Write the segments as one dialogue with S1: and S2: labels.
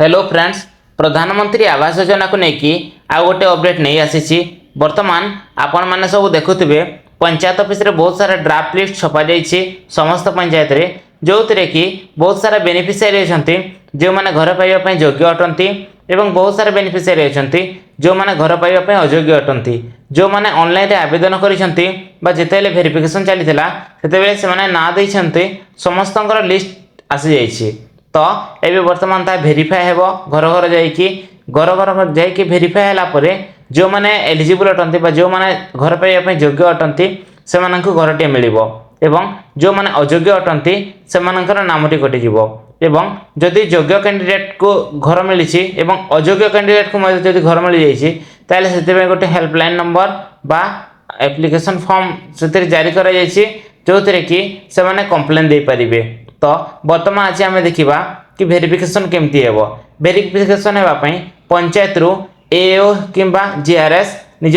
S1: Hello friends, प्रधानमंत्री आवास योजना को लेकिन आउ गोटे अपडेट नहीं आसी। बर्तमान आपण मैंने सब देखुवे पंचायत ऑफिस रे बहुत सारा ड्राफ्ट लिस्ट छपा जाइए समस्त पंचायत रे, जो थे कि बहुत सारा बेनिफिशियरी अच्छा जो मैंने घर पाइबापी योग्य अटंती एवं बहुत सारा बेनिफिशियरी अच्छा जो मैंने घर पाइबापी अयोग्य अटंती। जो मैंने ऑनलाइन रे आवेदन करते जिते वेरिफिकेशन चलता ना देते समस्त लिस्ट आसी जाइए। तो ये बर्तमान ता भेरीफाए हेबो घर घर जाइए भेरीफाए होला परे जो माने एलिजिबल अटंती बा जो माने घर पाइबा योग्य अटंती से माननकु घरटे मिलिबो एवं जो माने अयोग्य अटंती से मानकर नामटी कटि जिवो। एवं जदि योग्य कैंडिडेट को घर मिली एवं अयोग्य कैंडिडेट को जदि घर मिल जाइए ताले सेते गोटे हेल्पलाइन नंबर बा एप्लिकेशन फॉर्म से जारी करा जाइए जो थे कि से माने कंप्लेन दे पारिबे। तो बर्तमान आज आम देखा कि वेरिफिकेशन केमती हे। वेरिफिकेशन होगापी पंचायत रु एओ किंबा जीआरएस निज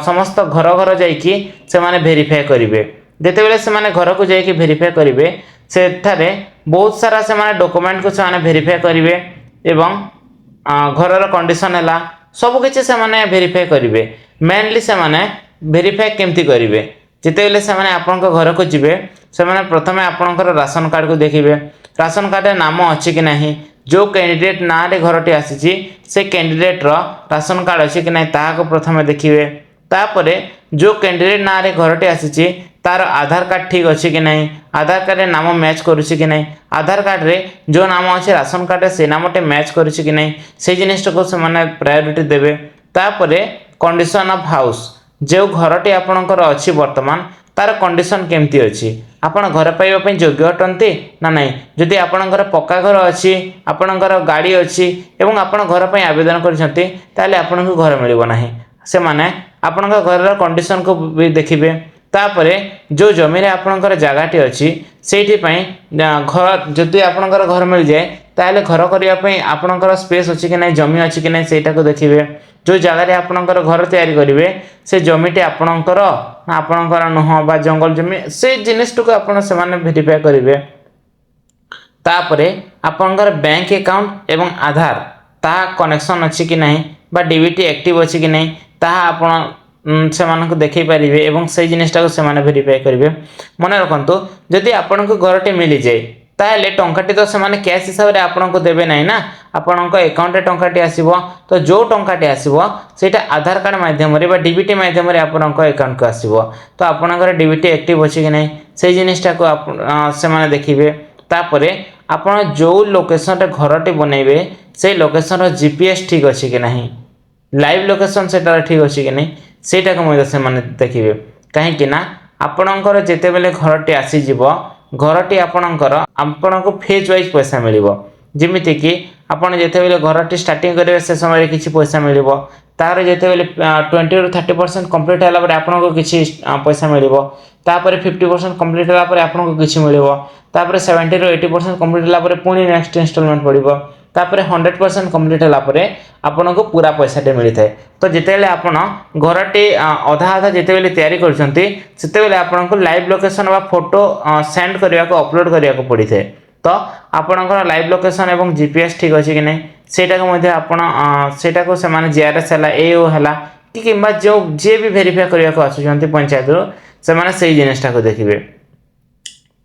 S1: समस्त घर घर जाने वेरीफाए करेंगे। जिते से घर को जाकि वेरीफाए करेंगे सेठारे बहुत सारा से डॉक्यूमेंट को से वेरीफाए करेंगे एवं घर कंडीशन है सबकि से वेरीफाए करेंगे। मेनली से वेरीफाए केमती करेंगे जिते से घर को जी से प्रथम आपणकर राशन कार्ड को देखिए राशन कार्ड नाम अच्छी कि नहीं, जो कैंडिडेट ना रे घरटी आसी से कैंडिडेट राशन कार्ड अच्छी कि नहीं ताको प्रथम देखिए। तापर जो कैंडिडेट ना रे घरटी आसी तार आधार कार्ड ठीक अच्छी कि नहीं, आधार कार्ड रे नाम मैच करुच्ची कि नहीं, आधार कार्ड रे जो नाम अच्छे राशन कार्ड से नामटे मैच करुच्ची कि नहीं से जिनिस को से प्रायोरिटी देवे। तापर कंडीशन ऑफ हाउस जो घरटी आपणकर अच्छी वर्तमान तार कंडीशन केमती अच्छी आपण घर पाइबापी योग्य अटंती ना नहीं। जदि आपणकर पक्का घर अच्छी आपणकर गाड़ी अच्छी एवं आपण घर पर आवेदन करते आपन को घर मिल ना से माने आपण घर कंडीशन को भी देखिए। तापर जो जमी रे आपणकर जगहटी अच्छी से घर जदि आपणकर घर मिल जाए ताले घर करने आपणकर स्पेस अच्छी कि नहीं जमी अच्छी कि नहीं सेटा को देखिए। जो जगार आपणकर घर तैयारी करेंगे से जमीटी आपणकर आपणकर नुह बा जंगल जमी से जिनिस को आपण से वेरीफाए करेंगे। तापर आपणकर बैंक अकाउंट एवं आधार ता कनेक्शन अच्छी कि नहीं बा डीबीटी एक्टिव अच्छी कि नहीं ताहा आपण से देखी पारे एवं से जिनिसटा को से वेरीफाए करेंगे। मन रखु जदि आपण को घरटे मिल जाए ताहले टंकाटी तो से कैश हिसाब से आपन को देवे ना ना आपण अकाउंट टंकाटी आसीबो। तो जो टंकाटी आसीबो सेटा आधार कार्ड माध्यम रे बा डीबीटी माध्यम रे आपण अकाउंट को आसीबो। तो आपणकर डीबीटी एक्टिव अछि कि नहीं से जिनिसटा को से देखिए। तापर आपण जो लोकेशन रे घरटी बनइबे से लोकेशन रो जीपीएस ठीक अछि कि नहीं, लाइव लोकेशन सेटा ठीक अछि कि नहीं सेटा को मते से देखिए। कहीं कि ना आपणकर जेते बेले घरटी आसी जीवो घरटी आपणकर आपण को फेज वाइज पैसा मिलिबो। जिमिति कि आपण जेते बेले घरटी स्टार्टिंग करेंगे से समय किसी पैसा मिलिबो तार जेते बेले 20 ରୁ 30% कंप्लीट होला पर आपण को किसी पैसा मिलिबो। तापर 50% कंप्लीट होला पर आपण को किसी मिलिबो। तापर 70 ରୁ 80% कंप्लीट होला पर पुणी नेक्स्ट इंस्टॉलमेंट पड़िबो। तापर 100% कंप्लीट होला पर आपण को पूरा पैसाटे मिलता है। तो जितेबाला आपण घरटी अधा अधा जितेबाला तैयारी करछंती सेतेबाला आपण को लाइव लोकेशन बा फोटो सेंड करने को अपलोड करने को पड़ी थे। तो आपणकर लाइव लोकेशन एवं जीपीएस ठीक अच्छे कि नहीं सेटा को मध्य आपण सेटा को से माने जीआरएस हला एओ हला कि किंबा जो जे भी वेरीफाई करने को आसुचंती पंचायत रो से माने सही जिनिसटा को देखिबे।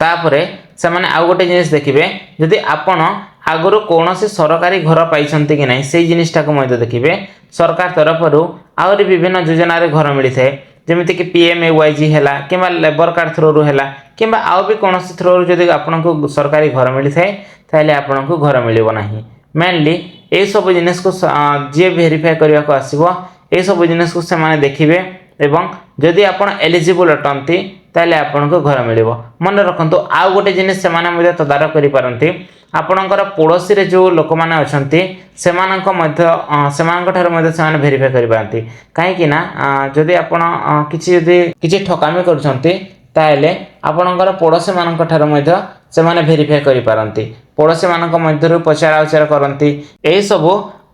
S1: तापरे से माने आउ गोटे जिनिस देखिबे जदि आपण आगुरु कौन से सरकारी घर पाइछंती कि नहीं से जिनिसटा को मध्य देखिबे। सरकार तरफ रु आउरी विभिन्न योजना रे घर मिली थाए जेमिति कि पीएमएवाईजी हैला किंबा लेबर कार्ड थ्रो रु हैला किंबा आउ भी कौन से थ्रो रु जदि आपण को सरकारी घर मिली थाए ताले आपण को घर मिलिबो नाही। मेनली ए सब जिनिस को जे वेरीफाई करबा को आसीबो ए सब जिनिस को से माने देखिबे एवं जदि आपण एलिजिबल अटंती ताले आपण को घर मिलिबो। मन रखंतु आउ गोटे जिनिस से माने मध्य तदारक करि पारंती आपणकर पड़ोसी रे जो लोक माने अछंती सेमानक मध्य सेमानक ठार मध्य से माने वेरीफाई करि पारंती। काहे कि ना जदि आपण किछि ठकामी करूछंती ताले आपणकर पड़ोसी मानक ठार मध्य से माने वेरीफाई करि पारंती। पड़ोसी मानक मध्य पचारा उचार करंती एही सब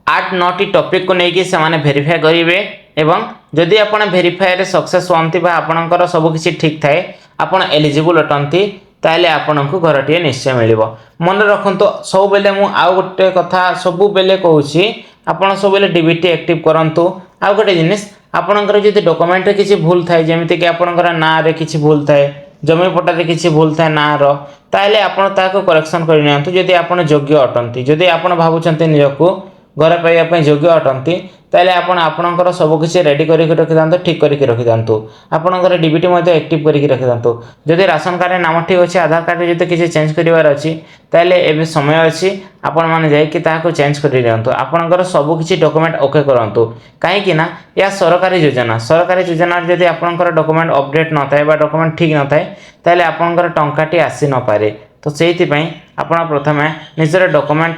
S1: 8-9 टॉपिक को लेकिन से माने वेरीफाई करेंगे। एवं जदि आपण वेरीफाई रे सक्सेस होंती बा आपणकर सब किछि ठीक थाए आपण एलिजिबल अटंती ताहले आपनकु घरटीए निश्चय मिलिबो। मन रखंतो सब बेले मु आउ गोटे कथा सब बेले कहूची आपण सब बेले डीबीटी एक्टिव करंतु। आउ गोटे जिनिस आपनकर जदि डॉक्यूमेंट रे किछि भूल थाए जेमिति कि आपनकर नाम रे किछि भूल थाए जमी पट्टा रे किछि भूल थाए ना रो ताहले आपण ताको करेक्शन करि नियंतु जदि आपण योग्य अटंती। जदि आपण भाबुचंती निजको घर पाइबा पई योग्य अटंती ताहले आपण आपनकर सब किछि रेडी करि रखि दांतो ठीक करि रखि दांतो। आपनकर डीबीटी मध्ये एक्टिव करि रखि दांतो। जदि राशन कार्ड रे नाम ठीक अछि आधार कार्ड रे जदि किछि चेंज करिवार अछि ताहले एबे समय अछि आपण माने जाय कि ताको चेंज करि दियंतो। आपनकर सब किछि डॉक्यूमेंट ओके करंतो काहे कि ना या सरकारी योजना जदि आपनकर डॉक्यूमेंट अपडेट न थाए बा डॉक्यूमेंट ठीक न थाए ताहले आपनकर टंकाटी आसी न पारे। तो सेहिति पई आपण प्रथमे निजर डॉक्यूमेंट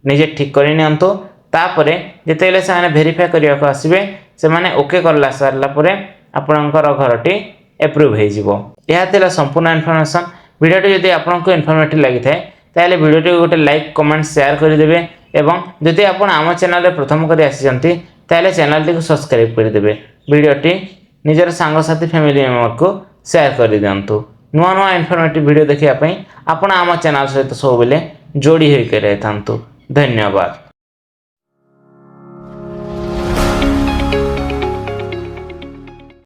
S1: निजे ठीक करि नियंतो। तापरे जेतेले से भेरीफाई करिया को आसीबे से माने ओके करला सारला परे आपनकर घरटी अप्रूव हे जिवो। यहा तेला संपूर्ण इन्फॉर्मेशन वीडियोटी जदि आपनको इन्फॉर्मेटिव लागि थाए ताले वीडियोटी गोटे लाइक कमेंट शेयर करि देबे एवं जदि आपण आम चैनल रे प्रथम करी आसीजंती ताले चैनल टी को सब्सक्राइब करि देबे। वीडियोटी निजर सांग साथी फैमिली मेंबर को शेयर करि दियंतु। नुआ नुआ इन्फॉर्मेटिव वीडियो देखिया पई आपण आम चैनल सहित सब बेले जोड़ी होई के रहथांतु। धन्यवाद।